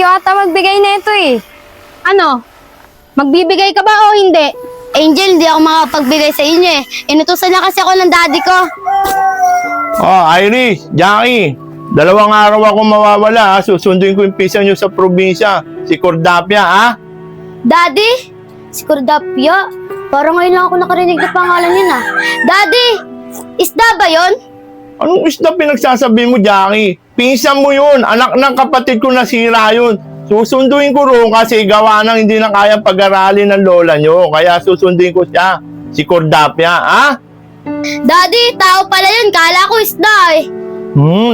ata magbigay nito eh. Ano? Magbibigay ka ba o hindi? Angel, hindi ako makapagbigay sa inyo eh. Inutusan na kasi ako ng daddy ko. Oh, Iris, Jackie, 2 araw ako mawawala ha. Susunduin ko yung pisa nyo sa probinsya. Si Cordapia ha. Daddy? Si Cordapia? Parang ngayon lang ako nakarinig na pangalan yun ah. Daddy! Isda ba yun? Anong isda pinagsasabi mo, Jackie? Pinsan mo yun. Anak ng kapatid ko nasira yun. Susunduin ko rin kasi gawa nang hindi na kaya pag-aralin ng lola nyo. Kaya susunduin ko siya. Si Cordapia, ha? Daddy, tao pala yun. Kala ko isda eh.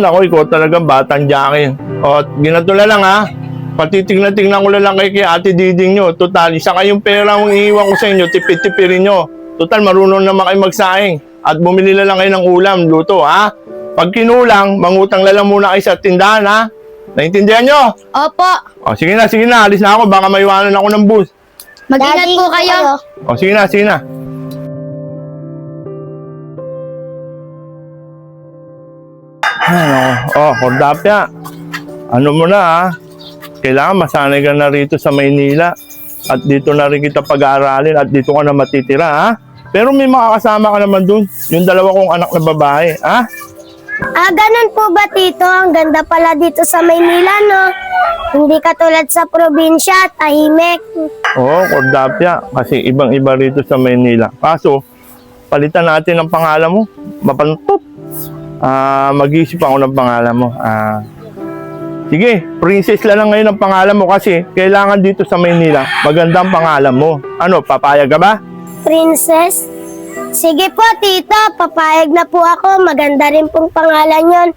Naku, ikaw talaga batang Jackie. O, ginato na lang ha. Patitignan-tignan ko na lang kay Ate Diding nyo. Total, isa kayong pera mong iiwan ko sa inyo. Tipid-tipirin nyo. Total, marunong naman kayo magsaing. At bumili na lang kayo ng ulam, luto, ha? Pag kinulang, mangutang na lang muna kayo sa tindahan, ha? Naintindihan nyo? Opo. O, sige na, alis na ako. Baka maiwanan ako ng bus. Mag-ingat po kayo. O, sige na. Cordapia. Ano mo na, ha? Kailangan masanay ka na rito sa Maynila. At dito na rin kita pag-aaralin at dito ka na matitira, ha? Pero may makakasama ka naman dun. Yung 2 kong anak na babae, ha? Ganun po ba, Tito? Ang ganda pala dito sa Maynila, no? Hindi katulad sa probinsya, tahimik. Oo, Cordapia. Kasi ibang-iba rito sa Maynila. Kaso, palitan natin ang pangalan mo. Mapantot. Mag-isip ako ng pangalan mo. Sige, Princess lang ngayon ang pangalan mo kasi kailangan dito sa Maynila magandang pangalan mo. Ano, papayag ka ba? Princess? Sige po, Tito. Papayag na po ako. Maganda rin pong pangalan yon.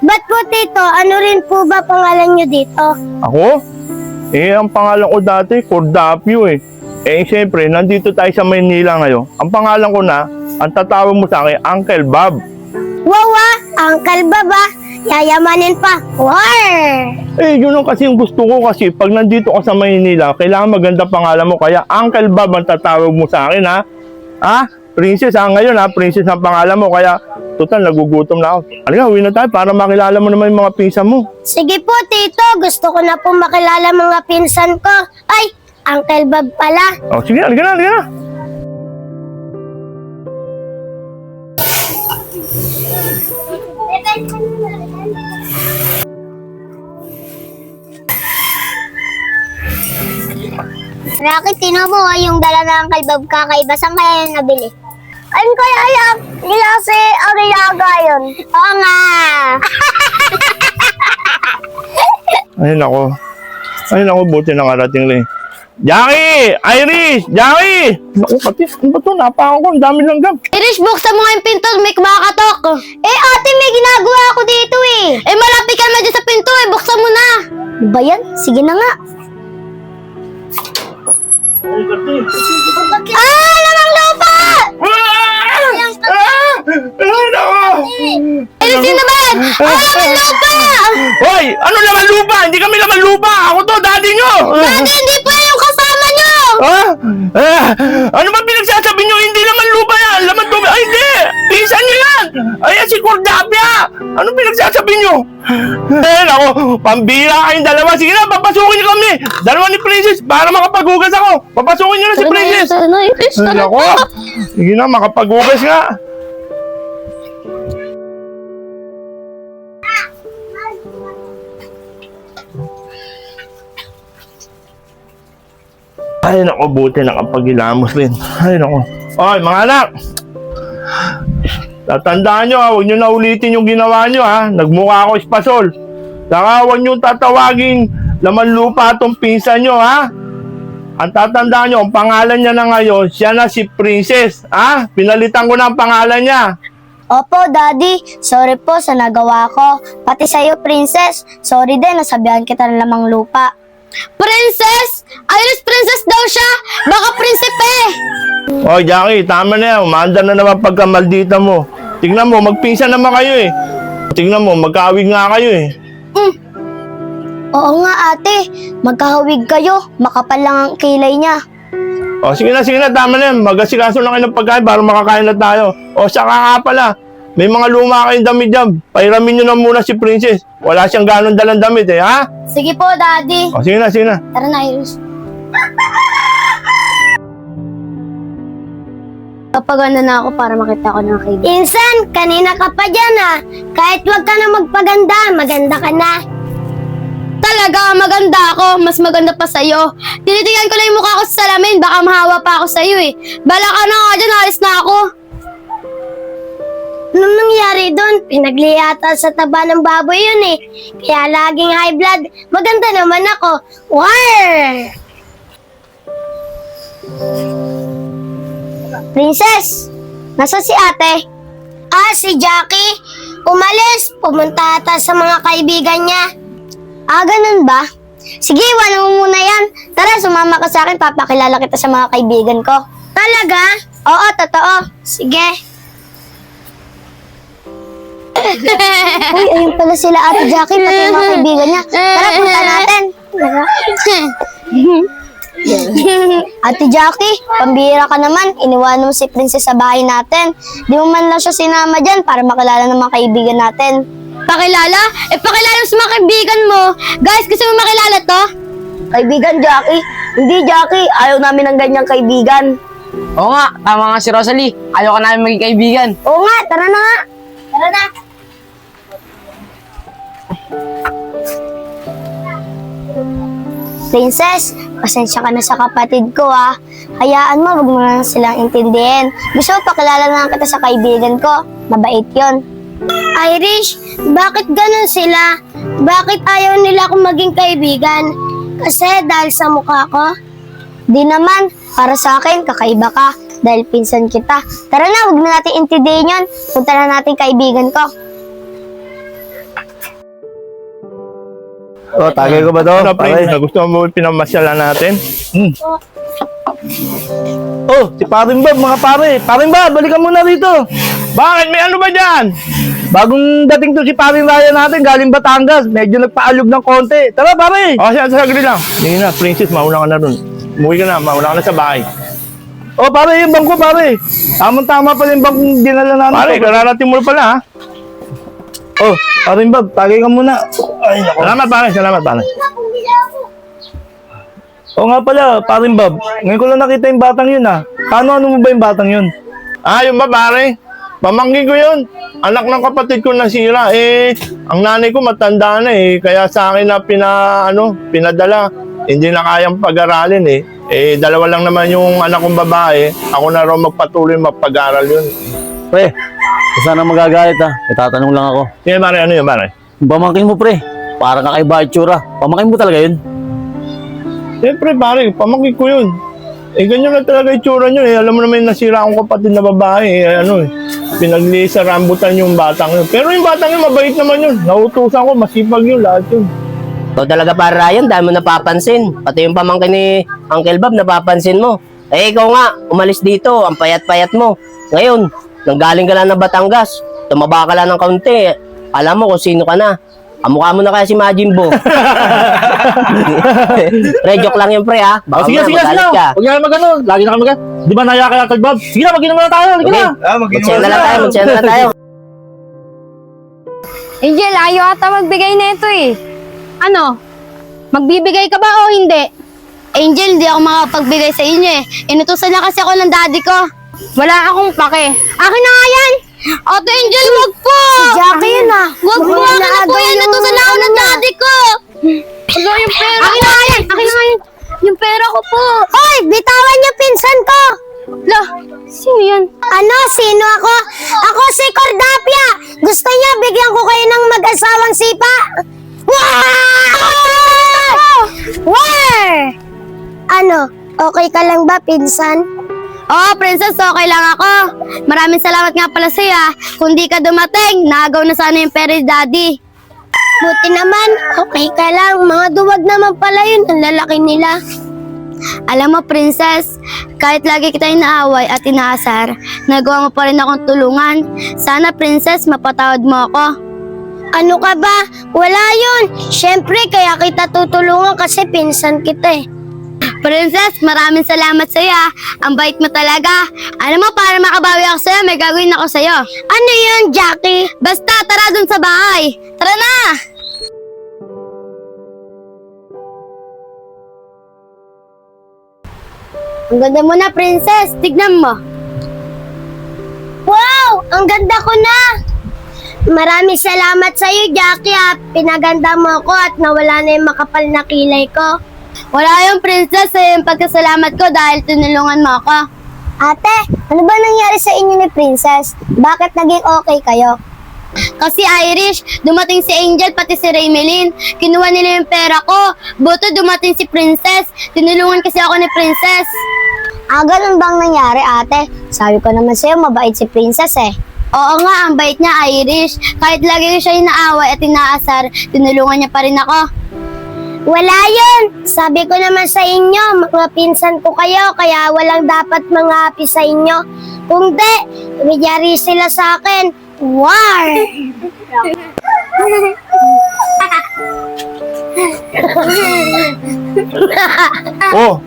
Ba't po, Tito? Ano rin po ba pangalan nyo dito? Ako? Ang pangalan ko dati, Cordapio eh. Siyempre, nandito tayo sa Maynila ngayon. Ang pangalan ko na, ang tatawag mo sa akin, Uncle Bob. Wawa! Uncle Baba! Yayamanin pa! War! Yun ang kasi yung gusto ko kasi pag nandito ka sa Maynila, kailangan maganda pangalan mo. Kaya Uncle Bob ang tatawag mo sa akin, ha? Ha? Princess, ngayon, ha? Princess ang pangalan mo. Kaya, total, nagugutom na ako. Halika, uwi na tayo para makilala mo naman yung mga pinsan mo. Sige po, Tito. Gusto ko na po makilala mga pinsan ko. Ay, Uncle Bob pala. O, sige, halika na. Rocky, tino mo yung dala ng Uncle Bob kakaiba. Saan kaya yung nabili? Ayun kaya yan. Nila si Ariaga yun. Oo nga. Ay, nako, buti nakarating rin. Jackie! Iris! Jackie! Naku, pati, ano ba ito? Napakan ko, ang dami langgam. Irish, buksan mo nga yung pinto. May kumakatok. Ate, may ginagawa ako dito eh. Malapit ka na dyan sa pinto eh. Buksan mo na. Ano ba yan? Sige na nga. Lamang lupa! Ay, nako! Irish, yun naman! Lamang lupa! Hoy! Ano naman lupa? Hindi kami naman lupa! Ako to, daddy nyo! Dati, hindi pa yung kasama nyo! Ano ba pinagsasabi nyo? Hindi naman lupa yan! Laman to... Ay, hindi! Pinsan nyo yan! Ay, si Cordapia! Ano pinagsasabi nyo? Nako! Pambira kayong dalawa! Sige na, papasukin nyo kami! Dalawa ni Princess para makapaghugas ako! Papasukin nyo na si Princess! Ay, nako! Sige na, makapaghugas nga! Ay, naku, buti nakapag-ilamos rin. Ay, naku. Oy, mga anak! Tatandaan nyo, huwag nyo na ulitin yung ginawa nyo, ha? Nagmukha ako espasol. Saka huwag nyo tatawagin laman lupa itong pinsan nyo, ha? Ang tatandaan nyo, ang pangalan niya na ngayon, siya na si Princess, ha? Pinalitan ko na ang pangalan niya. Opo, Daddy. Sorry po sa nagawa ko. Pati sa'yo, Princess. Sorry din, nasabihan kita ng lamang lupa. Princess! Iris, princess daw siya! Baka prinsipe! Oy, Jackie, tama na yan. Umaandar na naman pagkamaldita mo. Tingnan mo, magpinsan naman kayo eh. Tingnan mo, magkawig nga kayo eh. Oo nga, ate. Magkahawig kayo. Makapal lang ang kilay niya. O, sige na, tama na yan. Mag-asikaso na kayo ng pagkain para makakain na tayo. O, saka nga pala, May mga luma kayong damit dyan. Pairamin nyo na muna si Princess. Wala siyang ganong dalang damit eh, ha? Sige po, Daddy. O, sige na, sige na. Tara na, Iris. Papaganda na ako para makita ko ng kaibigan. Insan, kanina ka pa dyan ah. Kahit wag ka na magpaganda, maganda ka na. Talaga, maganda ako. Mas maganda pa sa'yo. Tinitingnan ko lang yung mukha ko sa salamin. Baka mahawa pa ako sa'yo eh. Bala ka na nga dyan, alis na ako. Anong nangyari doon? Pinagliyata sa taba ng baboy yun eh. Kaya laging high blood. Maganda naman ako. War! Princess, nasa si ate? Ah, si Jackie. Umalis. Pumunta ata sa mga kaibigan niya. Ah, ganun ba? Sige, iwanan mo muna yan. Tara, sumama ka sa akin. Papakilala kita sa mga kaibigan ko. Talaga? Oo, totoo. Sige. Uy, ayun pala sila Ate Jackie, pati yung mga kaibigan niya. Tara, punta natin. Ate Jackie, pambihira ka naman. Iniwanan mo si Princess sa bahay natin. Di mo man lang siya sinama dyan para makilala ng mga kaibigan natin. Pakilala? Pakilala mo sa mga kaibigan mo. Guys, gusto mo makilala to? Kaibigan, Jackie? Hindi, Jackie. Ayaw namin ng ganyang kaibigan. Oo nga, tama nga si Rosalie. Ayaw ka namin maging kaibigan. Oo nga, tara na nga. Tara na. Princess, pasensya ka na sa kapatid ko ah. Hayaan mo, wag mo na silang intindihin. Gusto mo pakilala na kita sa kaibigan ko. Mabait yon. Irish, bakit ganun sila? Bakit ayaw nila akong maging kaibigan? Kasi dahil sa mukha ko? Di naman, para sa akin, kakaiba ka. Dahil pinsan kita. Tara na, wag na natin intindihin yun. Punta na natin kaibigan ko. O, tagay ko ba to? Ano, Prince? Gusto mo pinamasyala natin? Oh, si Paring Bob, mga pare. Paring Bob, balikan muna rito. Bakit? May ano ba dyan? Bagong dating to si Paring Ryan natin, galing Batangas. Medyo nagpaalog ng konti. Tara, pare. O, siya, saglit lang. Hindi na, Princess, mauna ka na dun. Umuwi ka na, mauna ka na sa bahay. Oh, pare, yung bangko, pare. Tamang-tama pa yung bangkong dinala namin. Pare, kararating mo pala, ha? Oh, Paring Bob, tagay ka muna. Ay, nako. Salamat, pare. Salamat, pare. Oo nga pala, Paring Bob. Ngayon ko lang nakita yung batang yun, ha. Ano mo ba yung batang yun? Ah, yung ba, pare? Pamangkin ko yun. Anak ng kapatid ko nasira. Eh, ang nanay ko matanda na eh. Kaya sa akin na pinadala. Hindi na kayang pag-aralin eh. Eh, dalawa lang naman yung anak kong babae. Ako na raw magpatuloy magpag-aral yun. Pre, sana magagalit, ha. Itatanong lang ako. Sige, pare, ano yun, pare? Yung pamangkin mo, pre. Parang kakaiba itsura. Pamangkin mo talaga yun? Siyempre, pare, pamangkin ko yun. Eh, ganyan na talaga itsura nyo eh. Alam mo naman yung nasira akong kapatid na babae eh. Pinagli sa rambutan yung batang yun. Pero yung batang yun, mabait naman yun. Nautusan ko, masipag yun, lahat yun. Ikaw talaga para Ryan, dahil mo napapansin. Pati yung pamangkin ni Uncle Bob, napapansin mo. Eh, ikaw nga, umalis dito, ang payat-payat mo. Ngayon, nanggaling ka lang ng Batangas, tumaba ka lang ng kaunti. Alam mo kung sino ka na. Amukha mo na kaya si Majin Buu. Pre, joke lang yun, pre, ha? Baka Sige, magalit ka. Huwag niya mag-ano. Lagi na kami mag-ano. Di ba naya kay Uncle Bob? Sige na, mag-inom na tayo. Sige Okay. na. Magsaya na lang tayo, magsaya na lang tayo. Angel, ayaw ata magbigay nito eh. Ano? Magbibigay ka ba o hindi? Angel, di ako makapagbigay sa inyo eh. Inutusan na kasi ako ng daddy ko. Wala akong pake. Akin na nga yan! Ate Angel, wag po! Si Jackie yun ah. Wag po, akin na po yan. Inutusan na ako ng daddy ko. Ano yung pera? Akin na nga yan! Akin na nga yan! Yung pera ko po. Hoy, bitawan niyo pinsan ko. Lah, sino yan? Ano? Sino ako? Ako si Cordapia. Gusto niya bigyan ko kayo ng mag-asawang sipa? War! Ano? Okay ka lang ba, pinsan? Oh, Princess, okay lang ako. Maraming salamat nga pala sa'yo. Kung di ka dumating, nagaw na sana yung pera ni Daddy. Buti naman, okay ka lang. Mga duwag naman pala yun. Ang lalaki nila. Alam mo, Princess, kahit lagi kita inaaway at inaasar, nagawa mo pa rin akong tulungan. Sana, Princess, mapatawad mo ako. Ano ka ba? Wala yun. Siyempre, kaya kita tutulungan kasi pinsan kita eh. Princess, maraming salamat sa'yo ah. Ang bait mo talaga. Alam mo, para makabawi ako sa'yo, may gagawin ako sa'yo. Ano yun, Jackie? Basta, tara dun sa bahay. Tara na! Ang ganda mo na, Princess. Tignan mo. Wow! Ang ganda ko na! Maraming salamat sa iyo, Jackie, ha. Pinaganda mo ako at nawala na yung makapal na kilay ko. Wala yung Princess sa yung pagkasalamat ko dahil tinulungan mo ako. Ate, ano ba nangyari sa inyo ni Princess? Bakit naging okay kayo? Kasi Irish, dumating si Angel pati si Raymelin. Kinuha nila yung pera ko. Buto dumating si Princess. Tinulungan kasi ako ni Princess. Ganun bang nangyari, ate? Sabi ko naman sa'yo, mabait si Princess eh. Oo nga, ang bait niya Irish. Kahit lagi ko siya inaaway at inaasar, tinulungan niya pa rin ako. Wala yun! Sabi ko naman sa inyo, mga pinsan ko kayo, kaya walang dapat mangapi sa inyo. Kung di, magyari sila sa akin. War! Oh,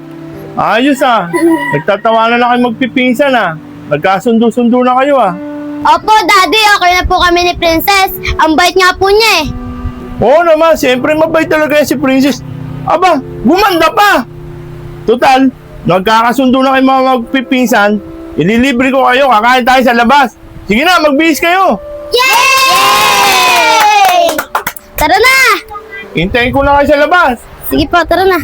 ayos ah. Nagtatawanan na kayo magpipinsan ah. Nagkasundo-sundo na kayo ah. Opo, Daddy, okay na po kami ni Princess. Ang bait nga po niya eh. Oo naman, siyempre mabait talaga yan si Princess. Aba, gumanda pa! Total, nagkakasundo na kayo mga magpipinsan. Ililibre ko kayo, kakain tayo sa labas. Sige na, magbihis kayo. Yay! Tara na! Hintayin ko na kayo sa labas. Sige po, tara na.